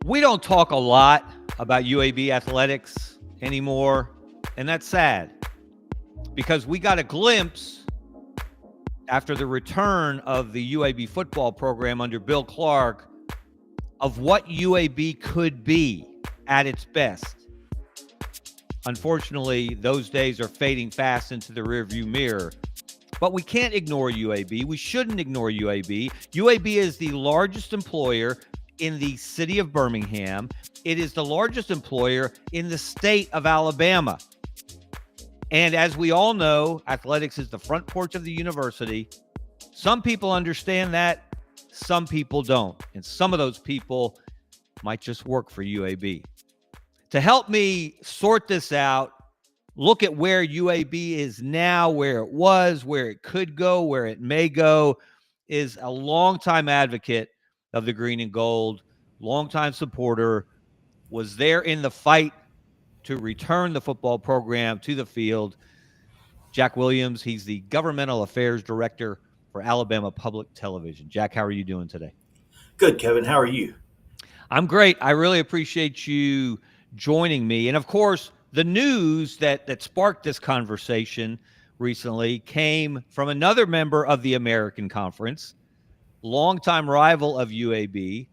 We don't talk a lot about UAB athletics anymore, and that's sad because we got a glimpse after the return of the UAB football program under Bill Clark of what UAB could be at its best. Unfortunately, those days are fading fast into the rearview mirror. But we can't ignore UAB. We shouldn't ignore UAB. UAB is the largest employer in the city of Birmingham. It is the largest employer in the state of Alabama. And as we all know, athletics is the front porch of the university. Some people understand that, some people don't. And some of those people might just work for UAB. To help me sort this out, look at where UAB is now, where it was, where it could go, where it may go, is a longtime advocate of the green and gold, longtime supporter, was there in the fight to return the football program to the field. Jack Williams, he's the governmental affairs director for Alabama Public Television. Jack, how are you doing today? Good, Kevin. How are you? I'm great. I really appreciate you joining me. And of course, the news that sparked this conversation recently came from another member of the American Conference, longtime rival of UAB,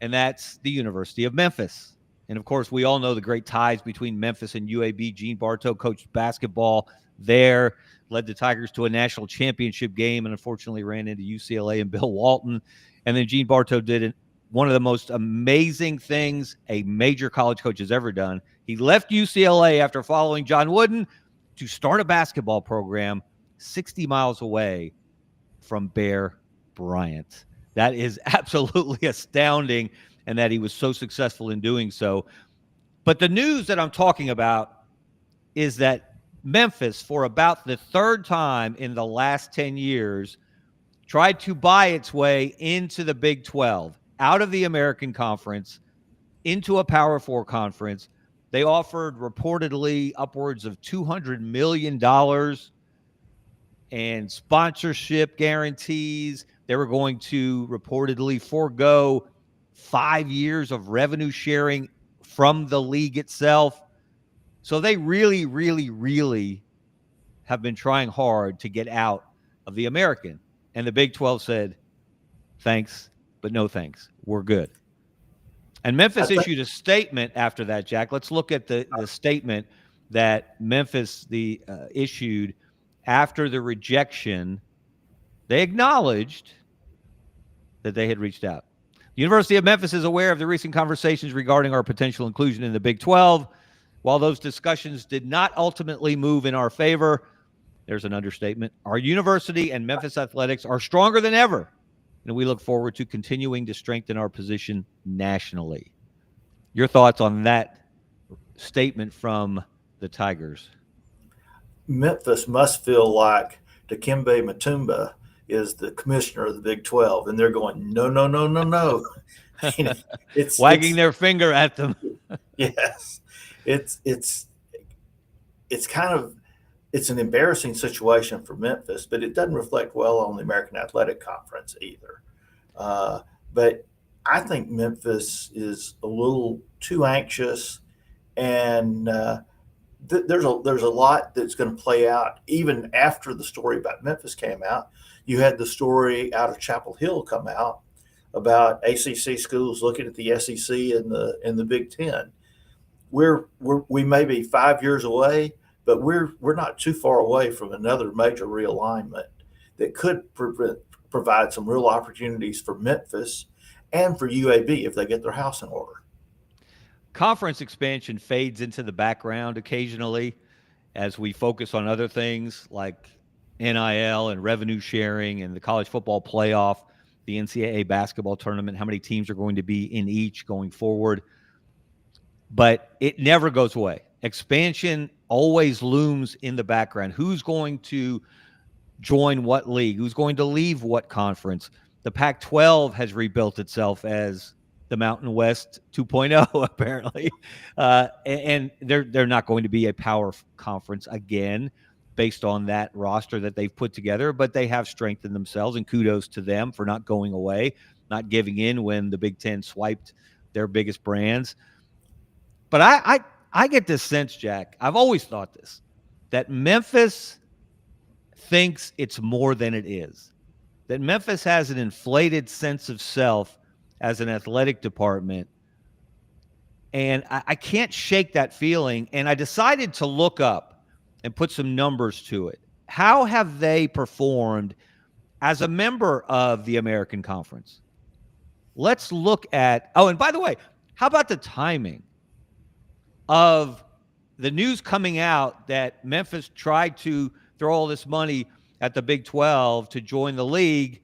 and that's the University of Memphis. And of course, we all know the great ties between Memphis and UAB. Gene Bartow coached basketball there, led the Tigers to a national championship game, and unfortunately ran into UCLA and Bill Walton. And then Gene Bartow did one of the most amazing things a major college coach has ever done. He left UCLA after following John Wooden to start a basketball program 60 miles away from Bear Bryant. That is absolutely astounding, and that he was so successful in doing so. But the news that I'm talking about is that Memphis, for about the third time in the last 10 years, tried to buy its way into the Big 12, out of the American Conference, into a Power 4 conference. They offered reportedly upwards of $200 million and sponsorship guarantees. They were going to reportedly forego 5 years of revenue sharing from the league itself. So they really, really, really have been trying hard to get out of the American. And the Big 12 said, thanks, but no thanks. We're good. And Memphis issued a statement after that, Jack. Let's look at the statement that Memphis issued after the rejection. They acknowledged that they had reached out. The University of Memphis is aware of the recent conversations regarding our potential inclusion in the Big 12. While those discussions did not ultimately move in our favor, there's an understatement, our university and Memphis athletics are stronger than ever, and we look forward to continuing to strengthen our position nationally. Your thoughts on that statement from the Tigers? Memphis must feel like Dikembe Mutombo is the commissioner of the Big 12, and they're going, no, no, no, no, no. It's wagging their finger at them. Yes. It's an embarrassing situation for Memphis, but it doesn't reflect well on the American Athletic Conference either. But I think Memphis is a little too anxious, and there's a lot that's going to play out even after the story about Memphis came out. You had the story out of Chapel Hill come out about ACC schools looking at the SEC and the Big Ten. We may be 5 years away, but we're not too far away from another major realignment that could provide some real opportunities for Memphis and for UAB if they get their house in order. Conference expansion fades into the background occasionally as we focus on other things like NIL and revenue sharing and the college football playoff, the NCAA basketball tournament, how many teams are going to be in each going forward. But it never goes away. Expansion always looms in the background. Who's going to join what league? Who's going to leave what conference? The Pac-12 has rebuilt itself as the Mountain West 2.0, apparently. And they're not going to be a power conference again based on that roster that they've put together, but they have strengthened themselves, and kudos to them for not going away, not giving in when the Big Ten swiped their biggest brands. But I get this sense, Jack, I've always thought this, that Memphis thinks it's more than it is, that Memphis has an inflated sense of self as an athletic department. And I can't shake that feeling. And I decided to look up and put some numbers to it. How have they performed as a member of the American Conference? Let's look at, oh, and by the way, how about the timing of the news coming out that Memphis tried to throw all this money at the Big 12 to join the league,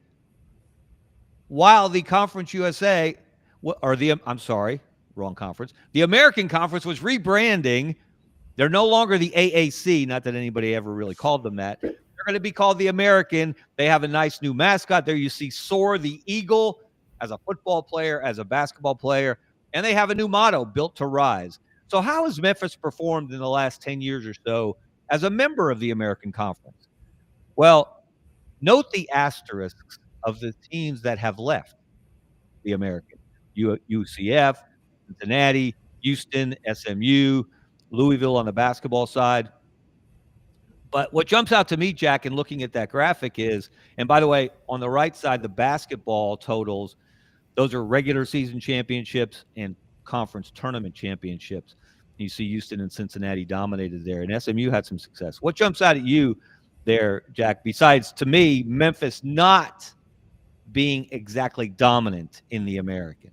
while the Conference USA, I'm sorry, wrong conference. The American Conference was rebranding. They're no longer the AAC, not that anybody ever really called them that. They're going to be called the American. They have a nice new mascot. There you see Soar the Eagle as a football player, as a basketball player, and they have a new motto, Built to Rise. So how has Memphis performed in the last 10 years or so as a member of the American Conference? Well, note the asterisks of the teams that have left the American. UCF, Cincinnati, Houston, SMU, Louisville on the basketball side. But what jumps out to me, Jack, in looking at that graphic is, and by the way, on the right side, the basketball totals, those are regular season championships and conference tournament championships. You see Houston and Cincinnati dominated there, and SMU had some success. What jumps out at you there, Jack, besides, to me, Memphis not being exactly dominant in the American?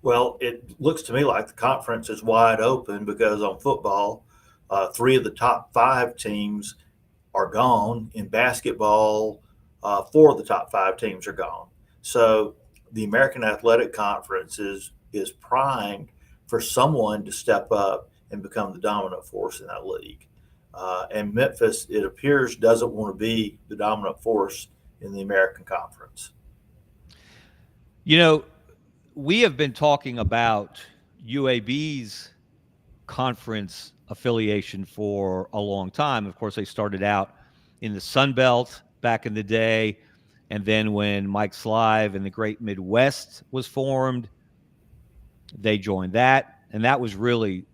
Well, it looks to me like the conference is wide open because on football, 3 of the top 5 teams are gone. In basketball, 4 of the top 5 teams are gone. So the American Athletic Conference is primed for someone to step up and become the dominant force in that league. And Memphis, it appears, doesn't want to be the dominant force in the American Conference. You know, we have been talking about UAB's conference affiliation for a long time. Of course, they started out in the Sun Belt back in the day. And then when Mike Slive and the Great Midwest was formed, they joined that. And that was really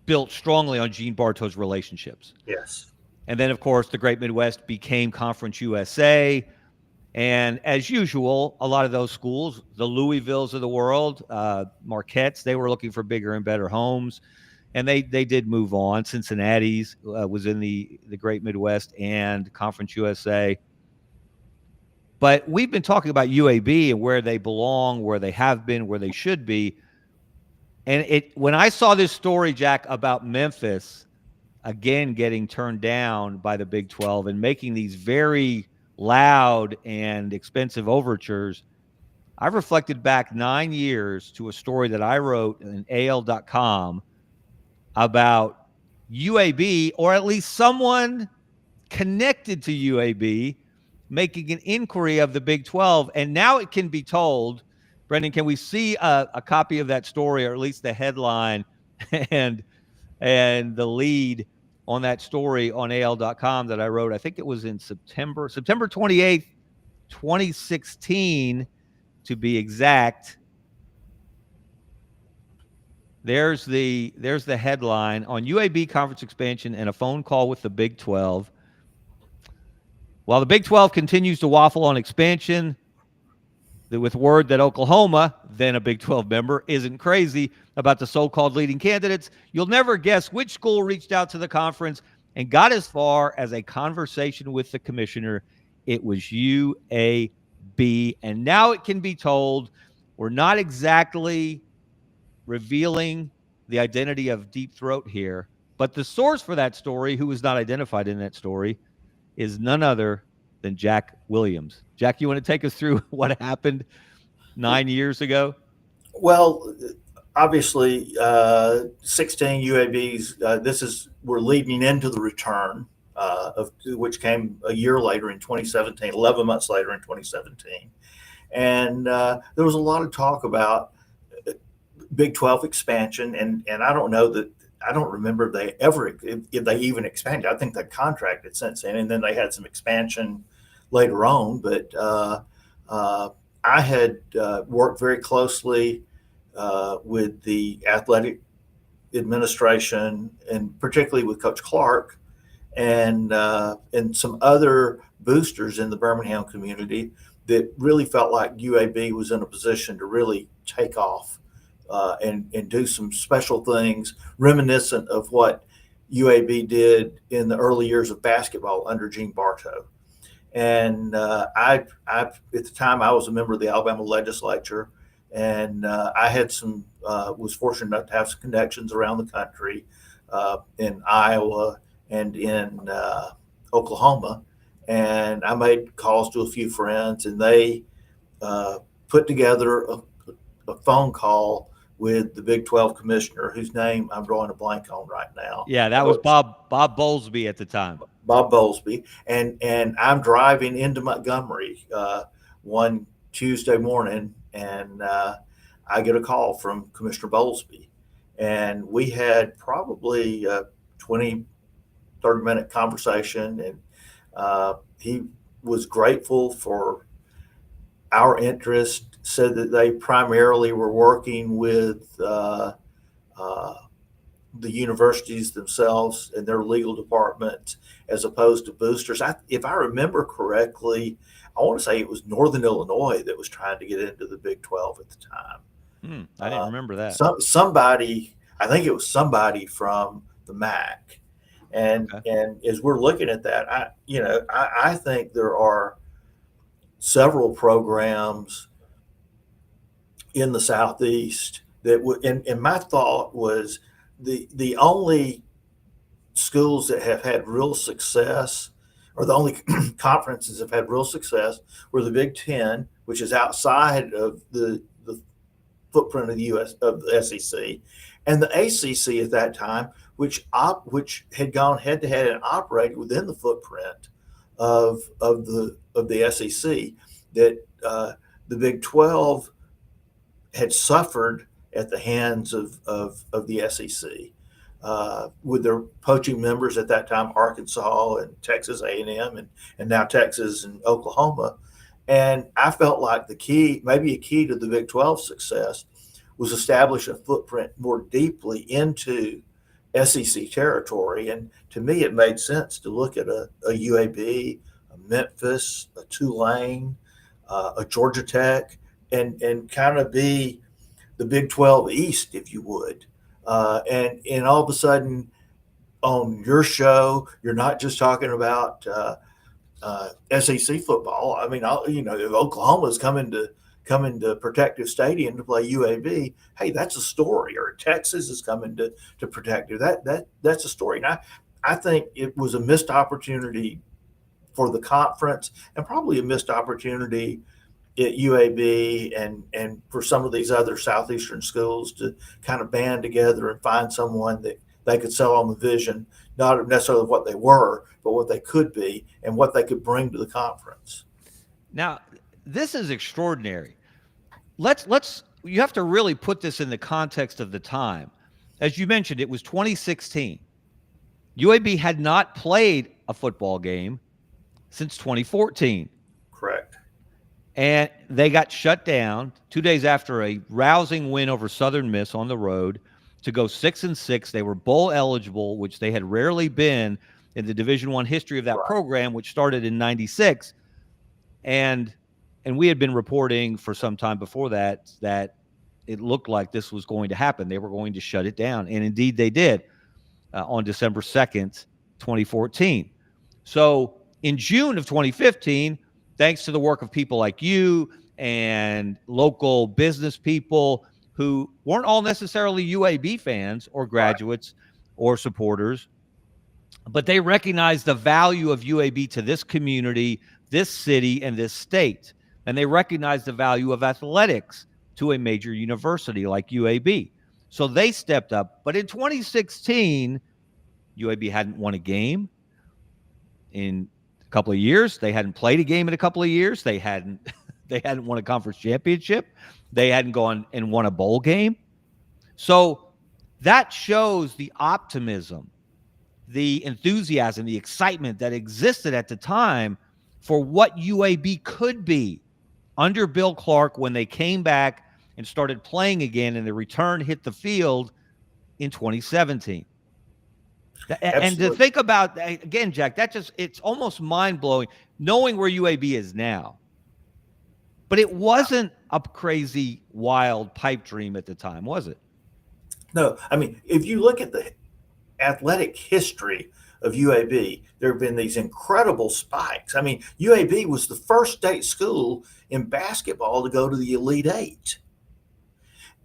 built strongly on Gene Bartow's relationships. Yes. And then, of course, the Great Midwest became Conference USA. And as usual, a lot of those schools, the Louisvilles of the world, Marquettes, they were looking for bigger and better homes. And they did move on. Cincinnati's was in the Great Midwest and Conference USA. But we've been talking about UAB and where they belong, where they have been, where they should be. And when I saw this story, Jack, about Memphis, again, getting turned down by the Big 12 and making these very loud and expensive overtures, I reflected back 9 years to a story that I wrote in AL.com about UAB, or at least someone connected to UAB, making an inquiry of the Big 12. And now it can be told, Brendan, can we see a copy of that story, or at least the headline and the lead on that story on AL.com that I wrote? I think it was in September 28th, 2016, to be exact. There's the headline on UAB conference expansion and a phone call with the Big 12. While the Big 12 continues to waffle on expansion, with word that Oklahoma, then a Big 12 member, isn't crazy about the so-called leading candidates, you'll never guess which school reached out to the conference and got as far as a conversation with the commissioner. It was UAB. And now it can be told, we're not exactly revealing the identity of Deep Throat here, but the source for that story, who was not identified in that story, is none other than Jack Williams. Jack, you want to take us through what happened 9 years ago? Well, obviously, 16 UABs, we're leading into the return of which came a year later in 2017, 11 months later in 2017. And there was a lot of talk about Big 12 expansion, and I don't know that, I don't remember if they even expanded. I think they contracted since then, and then they had some expansion later on. But I had worked very closely with the athletic administration, and particularly with Coach Clark and some other boosters in the Birmingham community that really felt like UAB was in a position to really take off and do some special things reminiscent of what UAB did in the early years of basketball under Gene Bartow. And at the time, I was a member of the Alabama legislature, and I had was fortunate enough to have some connections around the country in Iowa and in Oklahoma. And I made calls to a few friends, and they put together a phone call with the Big 12 commissioner, whose name I'm drawing a blank on right now. Yeah, that was Bob Bowlesby at the time. Bob Bowlesby, and I'm driving into Montgomery one Tuesday morning, and I get a call from Commissioner Bowlesby, and we had probably a 20-30-minute conversation, and he was grateful for our interest, said that they primarily were working with the universities themselves and their legal departments as opposed to boosters. If I remember correctly, I want to say it was Northern Illinois that was trying to get into the Big 12 at the time. I didn't remember that. Somebody, I think it was somebody from the MAC. And as we're looking at that, I think there are several programs in the Southeast that would, and my thought was the only schools that have had real success, or the only conferences that have had real success, were the Big Ten, which is outside of the footprint of the U.S. of the SEC, and the ACC at that time, which had gone head to head and operated within the footprint of the SEC. That the Big 12 had suffered at the hands of the SEC, with their poaching members at that time, Arkansas and Texas A&M, and now Texas and Oklahoma. And I felt like maybe a key to the Big 12 success was establish a footprint more deeply into SEC territory. And to me, it made sense to look at a UAB, a Memphis, a Tulane, a Georgia Tech, and kind of be the Big 12 East, if you would. And all of a sudden, on your show, you're not just talking about SEC football. I mean, if Oklahoma's coming to Protective Stadium to play UAB, hey, that's a story. Or Texas is coming to Protective. That's a story. And I think it was a missed opportunity for the conference, and probably a missed opportunity at UAB and for some of these other Southeastern schools to kind of band together and find someone that they could sell on the vision, not necessarily what they were, but what they could be and what they could bring to the conference. Now, this is extraordinary. You have to really put this in the context of the time. As you mentioned, it was 2016. UAB had not played a football game since 2014. Correct. And they got shut down 2 days after a rousing win over Southern Miss on the road to go 6-6. They were bowl eligible, which they had rarely been in the Division I history of that program, which started in '96. And we had been reporting for some time before that it looked like this was going to happen. They were going to shut it down. And indeed they did on December 2nd, 2014. So in June of 2015, thanks to the work of people like you and local business people who weren't all necessarily UAB fans or graduates or supporters, but they recognized the value of UAB to this community, this city, and this state. And they recognized the value of athletics to a major university like UAB. So they stepped up. But in 2016, UAB hadn't won a game in couple of years. They hadn't played a game in a couple of years. They hadn't won a conference championship. They hadn't gone and won a bowl game. So that shows the optimism, the enthusiasm, the excitement that existed at the time for what UAB could be under Bill Clark when they came back and started playing again, and the return hit the field in 2017. And to Absolutely. think about, again, Jack, it's almost mind-blowing knowing where UAB is now. But it wasn't a crazy, wild pipe dream at the time, was it? No, I mean, if you look at the athletic history of UAB, there have been these incredible spikes. I mean, UAB was the first state school in basketball to go to the Elite Eight.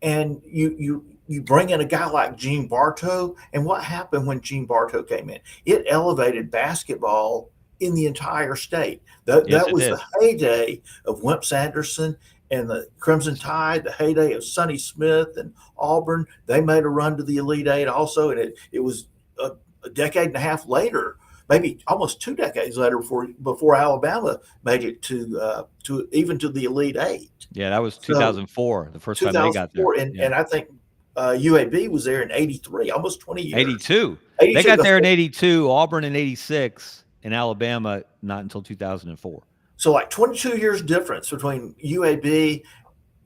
And you bring in a guy like Gene Bartow, and what happened when Gene Bartow came in? It elevated basketball in the entire state. That was the heyday of Wimp Sanderson and the Crimson Tide, the heyday of Sonny Smith and Auburn. They made a run to the Elite Eight also, and it was a decade and a half later, maybe almost 2 decades later, before Alabama made it to even to the Elite Eight. Yeah, that was 2004, the first time they got there. And I think UAB was there in 83, almost 20 years. 82. They got there in 82, Auburn in 86, and Alabama not until 2004. So like 22 years difference between UAB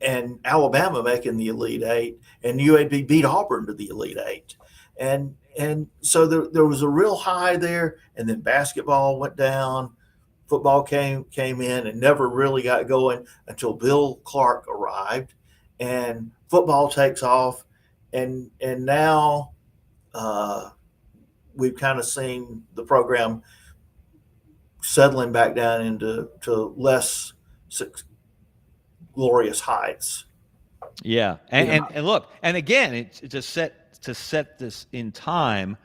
and Alabama making the Elite Eight, and UAB beat Auburn to the Elite Eight. And so there was a real high there, and then basketball went down. Football came in and never really got going until Bill Clark arrived, and football takes off. And now we've kind of seen the program settling back down into less glorious heights. Yeah, and look, and again, it's to set this in time.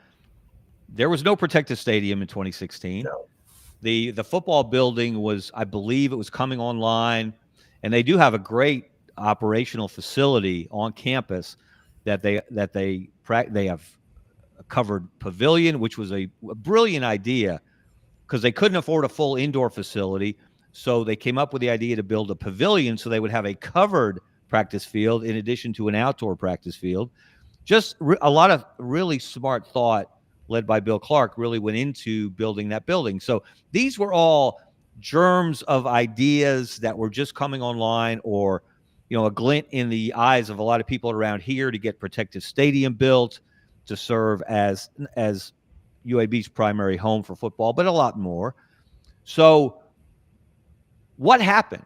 There was no protective stadium in 2016. No. The football building was, I believe, it was coming online, and they do have a great operational facility on campus that they have a covered pavilion, which was a brilliant idea because they couldn't afford a full indoor facility. So they came up with the idea to build a pavilion so they would have a covered practice field in addition to an outdoor practice field. Just a lot of really smart thought led by Bill Clark really went into building that building. So these were all germs of ideas that were just coming online, or, a glint in the eyes of a lot of people around here to get protective stadium built to serve as UAB's primary home for football, but a lot more. So what happened?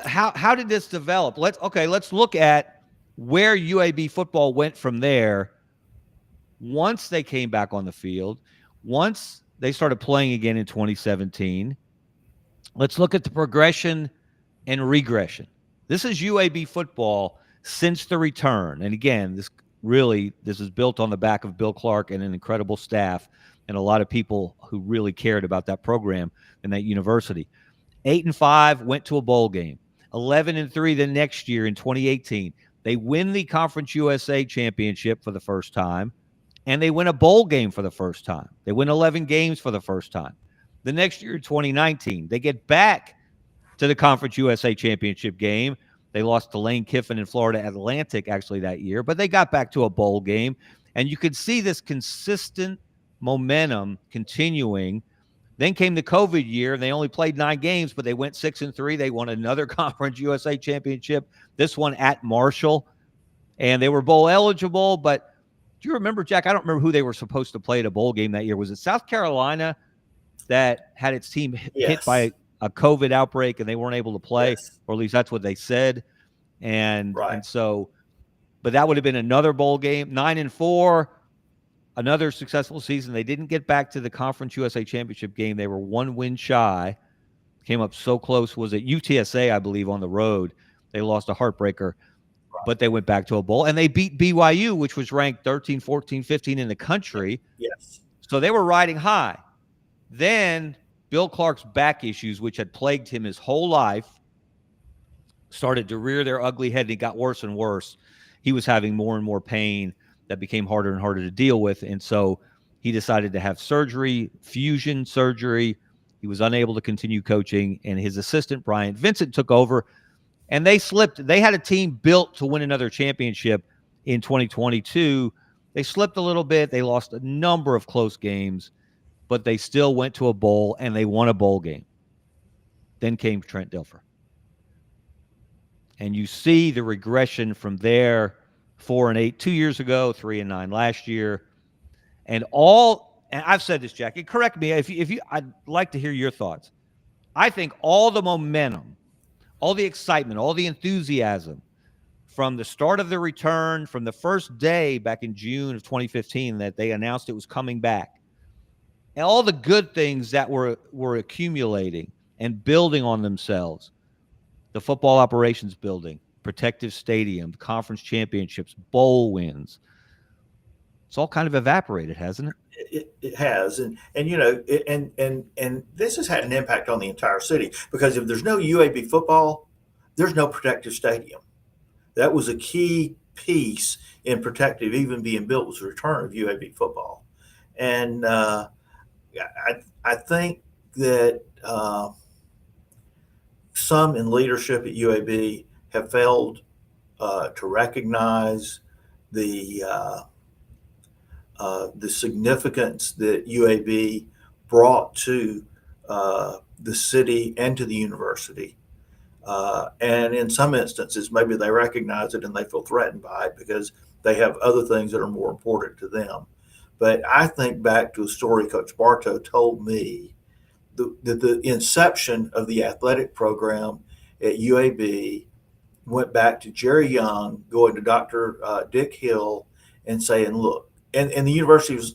How did this develop? Let's look at where UAB football went from there. Once they came back on the field, once they started playing again in 2017, let's look at the progression and regression. This is UAB football since the return. And again, this is built on the back of Bill Clark and an incredible staff and a lot of people who really cared about that program and that university. 8-5, went to a bowl game. 11-3 the next year in 2018. They win the Conference USA championship for the first time, and they win a bowl game for the first time. They win 11 games for the first time. The next year, 2019, they get back to the Conference USA championship game. They lost to Lane Kiffin and Florida Atlantic actually that year, but they got back to a bowl game. And you could see this consistent momentum continuing. Then came the COVID year. They only played 9 games, but they went 6-3. They won another Conference USA championship, this one at Marshall. And they were bowl eligible, but do you remember, Jack? I don't remember who they were supposed to play at a bowl game that year. Was it South Carolina that had its team hit by a COVID outbreak and they weren't able to play? Yes. Or at least that's what they said. And so, but that would have been another bowl game. 9-4, another successful season. They didn't get back to the Conference USA championship game. They were 1 win shy. Came up so close. Was it UTSA, I believe, on the road? They lost a heartbreaker. But they went back to a bowl, and they beat BYU, which was ranked 13, 14, 15 in the country. Yes. So they were riding high. Then Bill Clark's back issues, which had plagued him his whole life, started to rear their ugly head, and it got worse and worse. He was having more and more pain that became harder and harder to deal with, and so he decided to have surgery, fusion surgery. He was unable to continue coaching, and his assistant, Brian Vincent, took over. And they slipped. They had a team built to win another championship in 2022. They slipped a little bit. They lost a number of close games, but they still went to a bowl, and they won a bowl game. Then came Trent Dilfer. and you see the regression from there, 4-8 2 years ago, 3-9 last year, and I've said this, Jackie, correct me if you, I'd like to hear your thoughts. I think all the momentum, all the excitement, all the enthusiasm from the start of the return, from the first day back in June of 2015 that they announced it was coming back, and all the good things that were accumulating and building on themselves, the football operations building, protective stadium, conference championships, bowl wins, it's all kind of evaporated, hasn't it? It has, and you know, and this has had an impact on the entire city, because if there's no UAB football, there's no protective stadium. That was a key piece in protective even being built, was the return of UAB football, and I think that some in leadership at UAB have failed to recognize the significance that UAB brought to the city and to the university. And in some instances, maybe they recognize it and they feel threatened by it because they have other things that are more important to them. But I think back to a story Coach Bartow told me, that the inception of the athletic program at UAB went back to Jerry Young going to Dr. Dick Hill and saying, look, and the university was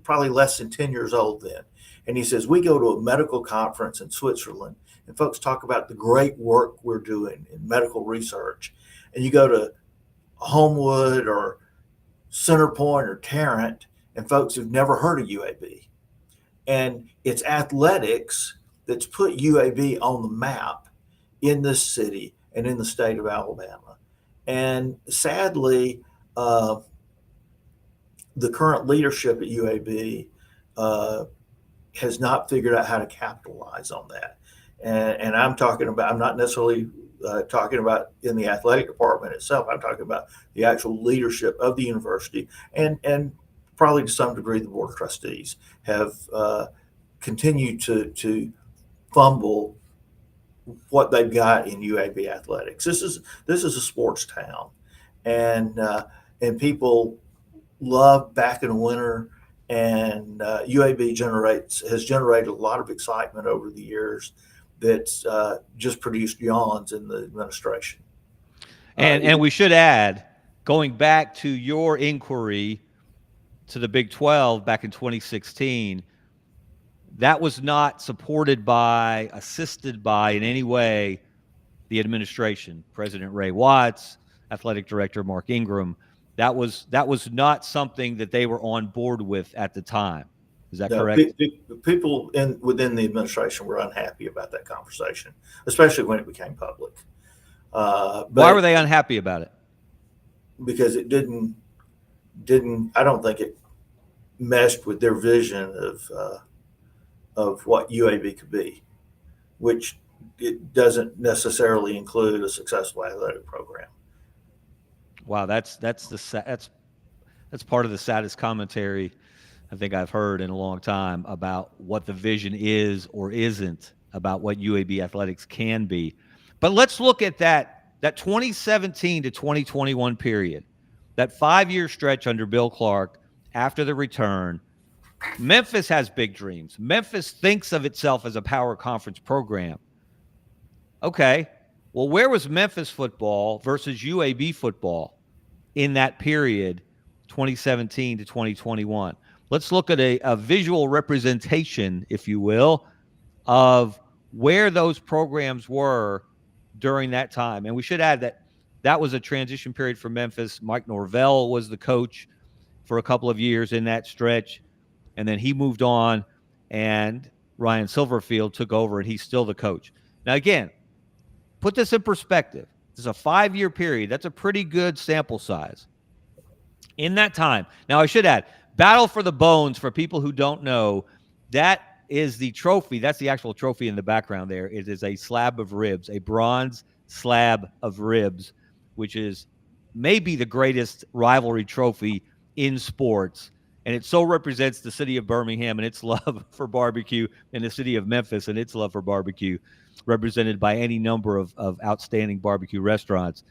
probably less than 10 years old then. And he says, we go to a medical conference in Switzerland and folks talk about the great work we're doing in medical research. And you go to Homewood or Centerpoint or Tarrant and folks who've never heard of UAB. And it's athletics that's put UAB on the map in this city and in the state of Alabama. And sadly, the current leadership at UAB has not figured out how to capitalize on that. And I'm talking about, I'm not necessarily talking about in the athletic department itself. I'm talking about the actual leadership of the university, and probably to some degree the board of trustees have continued to fumble what they've got in UAB athletics. This is a sports town, and people love back in the winter, and UAB has generated a lot of excitement over the years that's just produced yawns in the administration. And we should add, going back to your inquiry to the Big 12 back in 2016, that was not supported by, assisted by in any way the administration, President Ray Watts, Athletic Director Mark Ingram. That was not something that they were on board with at the time. Is that correct? People within the administration were unhappy about that conversation, especially when it became public. Why were they unhappy about it? Because it didn't. I don't think it meshed with their vision of what UAB could be, which it doesn't necessarily include a successful athletic program. Wow, that's part of the saddest commentary I think I've heard in a long time about what the vision is or isn't about what UAB athletics can be. But let's look at that 2017 to 2021 period, that 5-year stretch under Bill Clark after the return. Memphis has big dreams. Memphis thinks of itself as a power conference program. Okay, well, where was Memphis football versus UAB football in that period, 2017 to 2021? Let's look at a visual representation, if you will, of where those programs were during that time. And we should add that was a transition period for Memphis. Mike Norvell was the coach for a couple of years in that stretch, and then he moved on, and Ryan Silverfield took over, and he's still the coach. Now, again, put this in perspective. This is a 5-year period. That's a pretty good sample size. In that time, now I should add, Battle for the Bones, for people who don't know, that is the trophy. That's the actual trophy in the background there. It is a slab of ribs, a bronze slab of ribs, which is maybe the greatest rivalry trophy in sports. And it so represents the city of Birmingham and its love for barbecue, and the city of Memphis and its love for barbecue, represented by any number of outstanding barbecue restaurants.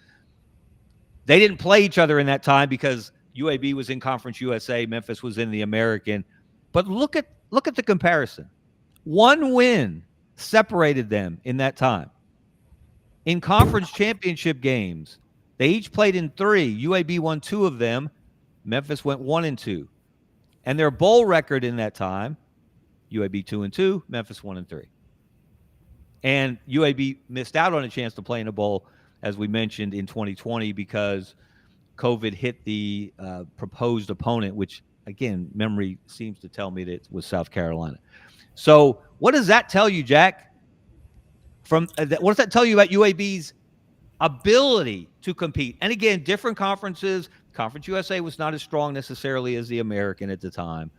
They didn't play each other in that time because UAB was in Conference USA, Memphis was in the American. But look at the comparison. One win separated them in that time. In conference championship games, they each played in 3. UAB won 2 of them. Memphis went 1-2. And their bowl record in that time, UAB 2-2, Memphis 1-3. And UAB missed out on a chance to play in a bowl, as we mentioned, in 2020 because COVID hit the proposed opponent, which, again, memory seems to tell me that it was South Carolina. So what does that tell you, Jack? What does that tell you about UAB's ability to compete? And again, different conferences. Conference USA was not as strong necessarily as the American at the time,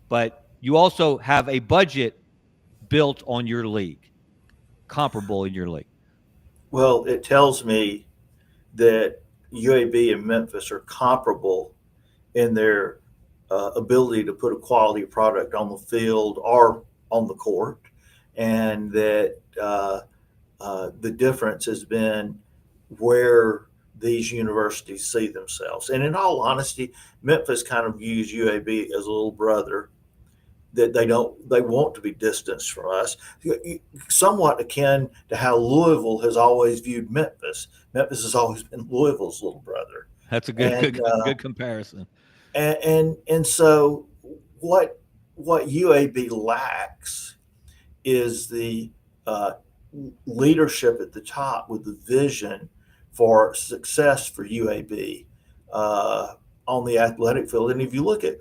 but you also have a budget built on your league, comparable in your league. Well, it tells me that UAB and Memphis are comparable in their ability to put a quality product on the field or on the court, and that the difference has been where these universities see themselves. And in all honesty, Memphis kind of views UAB as a little brother, that they want to be distanced from us, somewhat akin to how Louisville has always viewed Memphis. Memphis has always been Louisville's little brother. That's a good comparison. And so what UAB lacks is the leadership at the top with the vision for success for UAB on the athletic field. And if you look at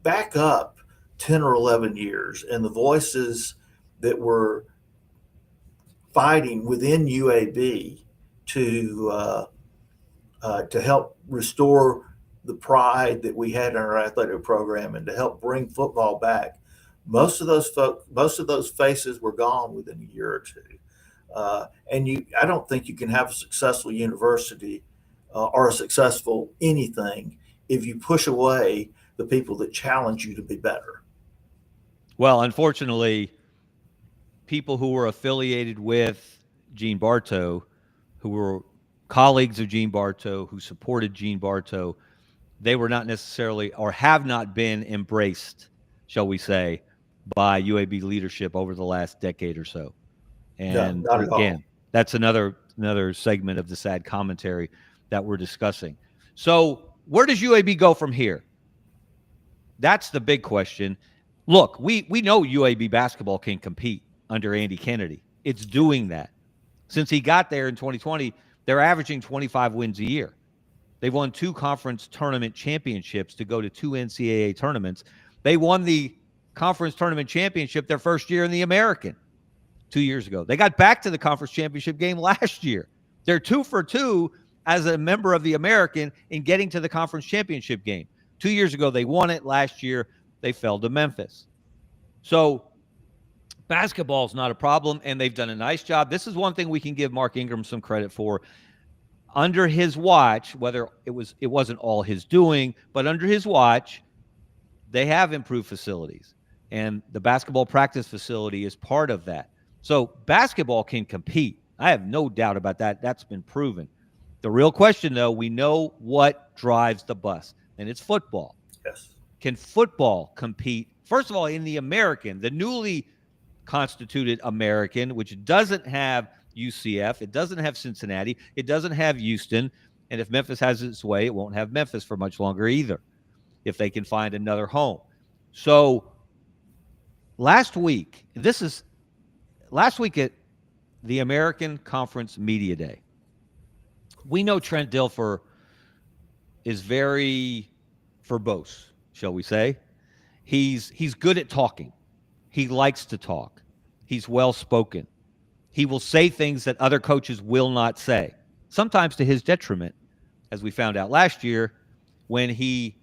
back up 10 or 11 years, and the voices that were fighting within UAB to help restore the pride that we had in our athletic program and to help bring football back, most of those faces were gone within a year or two. I don't think you can have a successful university or a successful anything if you push away the people that challenge you to be better. Well, unfortunately, people who were affiliated with Gene Bartow, who were colleagues of Gene Bartow, who supported Gene Bartow, they were not necessarily, or have not been, embraced, shall we say, by UAB leadership over the last decade or so. And no, not at again, all. that's another segment of the sad commentary that we're discussing. So where does UAB go from here? That's the big question. Look, we know UAB basketball can compete under Andy Kennedy. It's doing that. Since he got there in 2020, they're averaging 25 wins a year. They've won 2 conference tournament championships to go to 2 NCAA tournaments. They won the conference tournament championship their first year in the American 2 years ago. They got back to the conference championship game last year. They're 2 for 2 as a member of the American in getting to the conference championship game. 2 years ago, they won it. Last year, they fell to Memphis. So basketball is not a problem, and they've done a nice job. This is one thing we can give Mark Ingram some credit for. Under his watch, whether it wasn't all his doing, but under his watch, they have improved facilities, and the basketball practice facility is part of that. So basketball can compete. I have no doubt about that. That's been proven. The real question, though, we know what drives the bus, and it's football. Yes. Can football compete, first of all, in the American, the newly constituted American, which doesn't have UCF, it doesn't have Cincinnati, it doesn't have Houston, and if Memphis has its way, it won't have Memphis for much longer either, if they can find another home. So last week at the American Conference Media Day, we know Trent Dilfer is very verbose, shall we say. He's good at talking. He likes to talk. He's well-spoken. He will say things that other coaches will not say, sometimes to his detriment, as we found out last year when he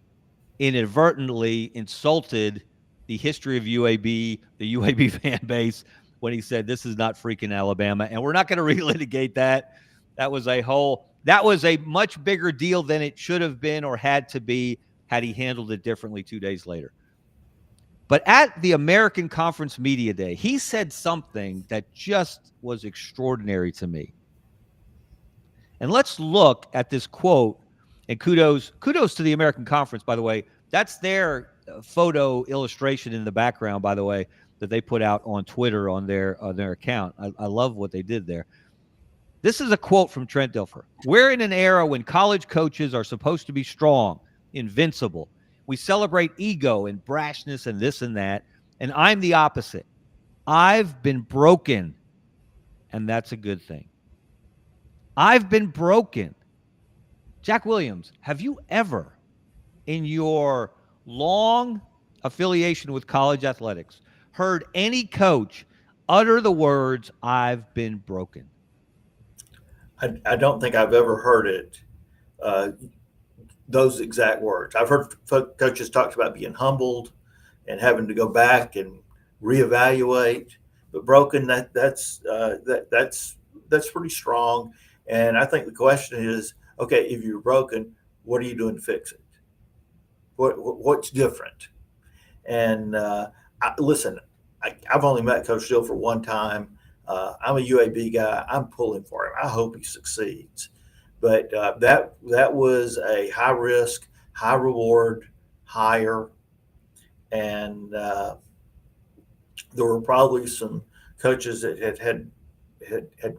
inadvertently insulted the history of UAB, the UAB fan base, when he said, this is not freaking Alabama, and we're not going to relitigate that. That was a much bigger deal than it should have been or had to be. had he handled it differently 2 days later. But at the American Conference Media Day, he said something that just was extraordinary to me. And let's look at this quote. And kudos to the American Conference, by the way. That's their photo illustration in the background, by the way, that they put out on Twitter on their account. I love what they did there. This is a quote from Trent Dilfer. We're in an era when college coaches are supposed to be strong, invincible. We celebrate ego and brashness and this and that. And I'm the opposite. I've been broken. And that's a good thing. I've been broken. Jack Williams, have you ever, in your long affiliation with college athletics, heard any coach utter the words, I've been broken? I don't think I've ever heard it, those exact words. I've heard coaches talk about being humbled and having to go back and reevaluate, but broken, that's pretty strong. And I think the question is, okay, if you're broken, what are you doing to fix it? What's different? And listen, I've only met Coach Dilfer one time. I'm a UAB guy. I'm pulling for him. I hope he succeeds. But that was a high risk, high reward hire, and there were probably some coaches that had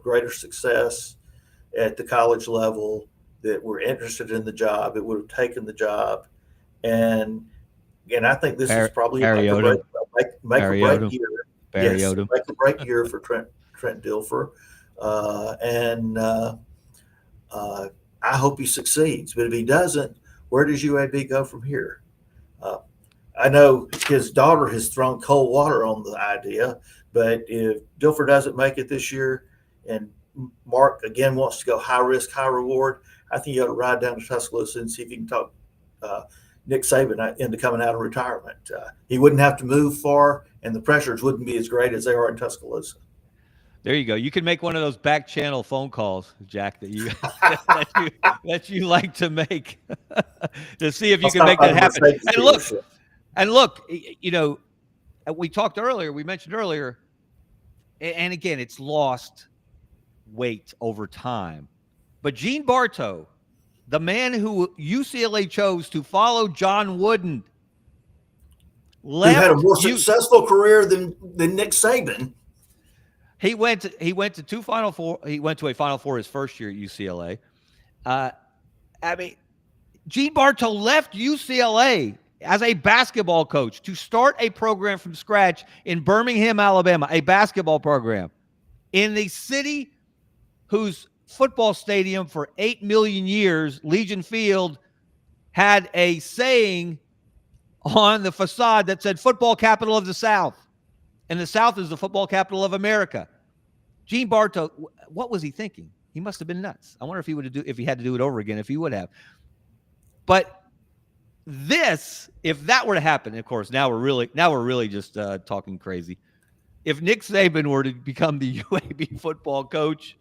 greater success at the college level that were interested in the job, that would have taken the job. And I think this is probably a make or break year. Yes, make or break year for Trent Dilfer. I hope he succeeds. But if he doesn't, where does UAB go from here? I know his daughter has thrown cold water on the idea, but if Dilfer doesn't make it this year and Mark again wants to go high risk, high reward, I think you ought to ride down to Tuscaloosa and see if you can talk Nick Saban into coming out of retirement. He wouldn't have to move far, and the pressures wouldn't be as great as they are in Tuscaloosa. There you go. You can make one of those back channel phone calls, Jack, that you that you like to make to see if you can make that happen. And look, you know, we mentioned earlier, and again, it's lost weight over time. But Gene Bartow, the man who UCLA chose to follow John Wooden, who had a more successful career than Nick Saban. He went to two Final Four. He went to a Final Four his first year at UCLA. Gene Bartow left UCLA as a basketball coach to start a program from scratch in Birmingham, Alabama, a basketball program in the city whose football stadium for 8 million years, Legion Field, had a saying on the facade that said football capital of the South. And the South is the football capital of America. Gene Bartow, what was he thinking? He must have been nuts. I wonder if if he had to do it over again, if he would have. But if that were to happen, of course, now we're really just talking crazy. If Nick Saban were to become the UAB football coach,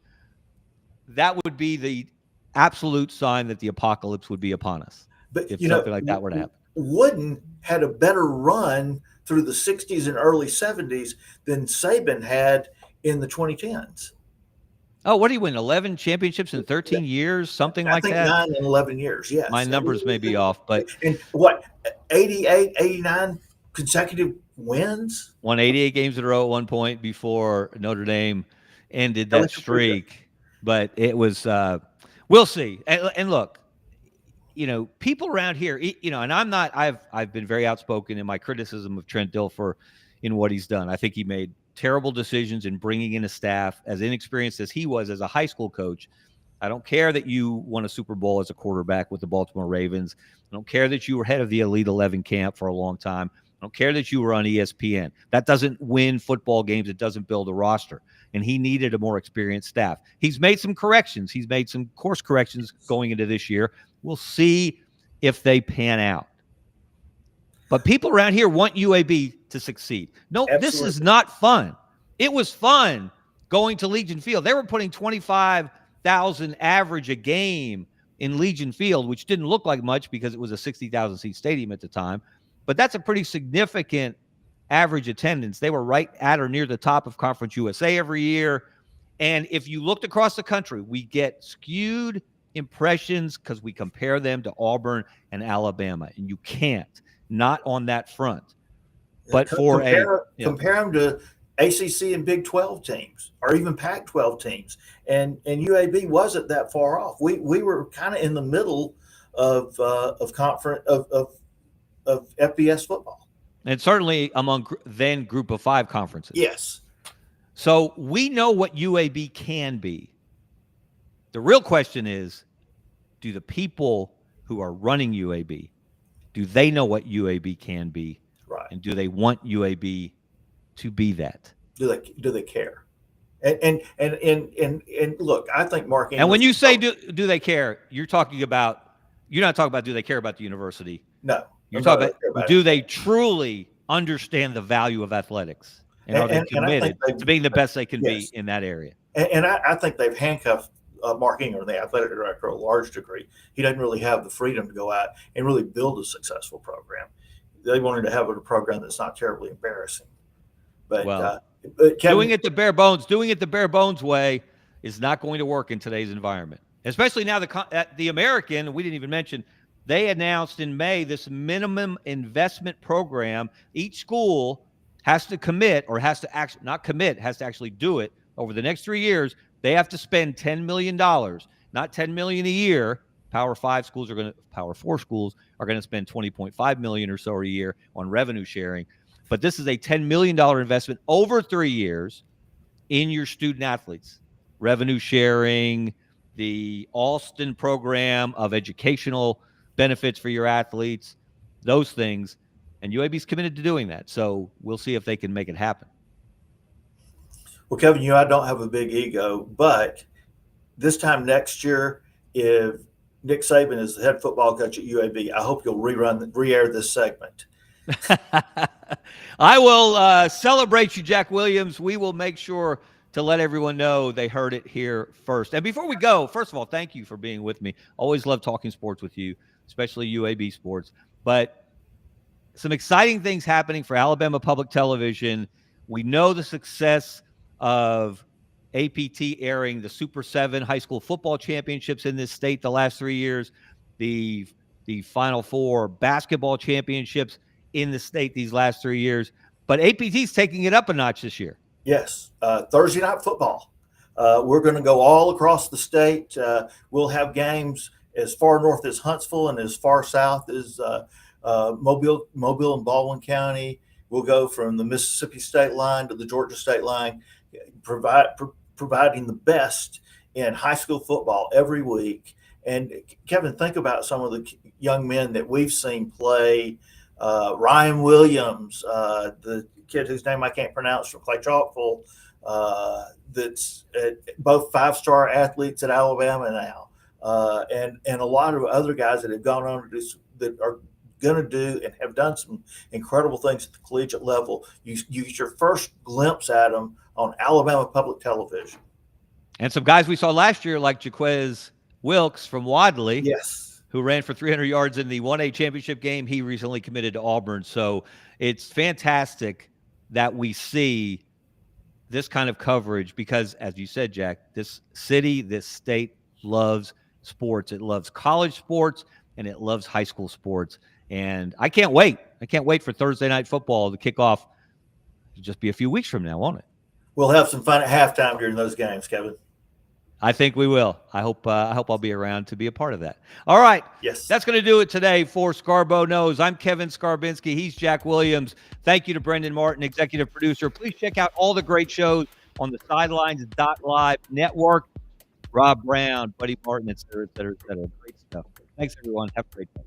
that would be the absolute sign that the apocalypse would be upon us. But if something like that were to happen. Wooden had a better run through the 60s and early 70s than Saban had in the 2010s. Oh, what did he win? 11 championships in 13 years, something like that? I think 9 and 11 years, yes. My numbers may be off, but... And what, 88, 89 consecutive wins? Won 88 games in a row at one point before Notre Dame ended that streak. But it was, we'll see. And look, you know, people around here, you know, and I've been very outspoken in my criticism of Trent Dilfer in what he's done. I think he made terrible decisions in bringing in a staff as inexperienced as he was as a high school coach. I don't care that you won a Super Bowl as a quarterback with the Baltimore Ravens. I don't care that you were head of the Elite 11 camp for a long time. I don't care that you were on ESPN. That doesn't win football games. It doesn't build a roster. And he needed a more experienced staff. He's made some corrections. He's made some course corrections going into this year. We'll see if they pan out. But people around here want UAB to succeed. No, Absolutely. This is not fun. It was fun going to Legion Field. They were putting 25,000 average a game in Legion Field, which didn't look like much because it was a 60,000 seat stadium at the time. But that's a pretty significant average attendance. They were right at or near the top of Conference USA every year. And if you looked across the country, we get skewed impressions because we compare them to Auburn and Alabama, and you can't, not on that front. But compare them to ACC and Big 12 teams, or even Pac-12 teams, and UAB wasn't that far off. We were kind of in the middle of conference of FBS football, and certainly among then Group of Five conferences. Yes. So we know what UAB can be. The real question is, do the people who are running UAB, do they know what UAB can be? Right. And do they want UAB to be that? Do they care? And look, I think Mark English, and when you say do they care, you're not talking about do they care about the university? No. You're talking about do they truly understand the value of athletics? And are they committed to being the best they can be in that area? And I think they've handcuffed Mark Ingram, the athletic director, a large degree. He doesn't really have the freedom to go out and really build a successful program. They wanted to have a program that's not terribly embarrassing. But, Kevin, doing it the bare bones way is not going to work in today's environment, especially now the American, we didn't even mention, they announced in May this minimum investment program. Each school has to commit, or has to actually not commit, has to actually do it over the next 3 years. They have to spend $10 million, not $10 million a year. Power 4 schools are going to spend $20.5 million or so a year on revenue sharing. But this is a $10 million investment over 3 years in your student athletes. Revenue sharing, the Alston program of educational benefits for your athletes, those things. And UAB's committed to doing that. So we'll see if they can make it happen. Well, Kevin, I don't have a big ego, but this time next year, if Nick Saban is the head football coach at UAB, I hope you'll re-air this segment. I will celebrate you, Jack Williams. We will make sure to let everyone know they heard it here first. And before we go, first of all, thank you for being with me. Always love talking sports with you, especially UAB sports. But some exciting things happening for Alabama Public Television. We know the success of APT airing the Super 7 high school football championships in this state the last 3 years, the Final Four basketball championships in the state these last 3 years. But APT's taking it up a notch this year. Yes. Thursday night football. We're going to go all across the state. We'll have games as far north as Huntsville and as far south as Mobile and Baldwin County. We'll go from the Mississippi state line to the Georgia state line, providing the best in high school football every week. And Kevin, think about some of the young men that we've seen play. Ryan Williams, the kid whose name I can't pronounce from Clay Chalkville, that's both 5-star athletes at Alabama now, and a lot of other guys that have gone on to do, that are going to do and have done some incredible things at the collegiate level. You get your first glimpse at them on Alabama Public Television. And some guys we saw last year, like Jaquez Wilkes from Wadley, yes, who ran for 300 yards in the 1A championship game. He recently committed to Auburn. So it's fantastic that we see this kind of coverage because, as you said, Jack, this city, this state loves sports. It loves college sports, and it loves high school sports. And I can't wait. I can't wait for Thursday night football to kick off. It'll just be a few weeks from now, won't it? We'll have some fun at halftime during those games, Kevin. I think we will. I hope I'll be around to be a part of that. All right. Yes. That's going to do it today for Scarbo Knows. I'm Kevin Scarbinsky. He's Jack Williams. Thank you to Brendan Martin, executive producer. Please check out all the great shows on the Sidelines.live network. Rob Brown, Buddy Martin, et cetera, et cetera, et cetera. Great stuff. Thanks, everyone. Have a great day.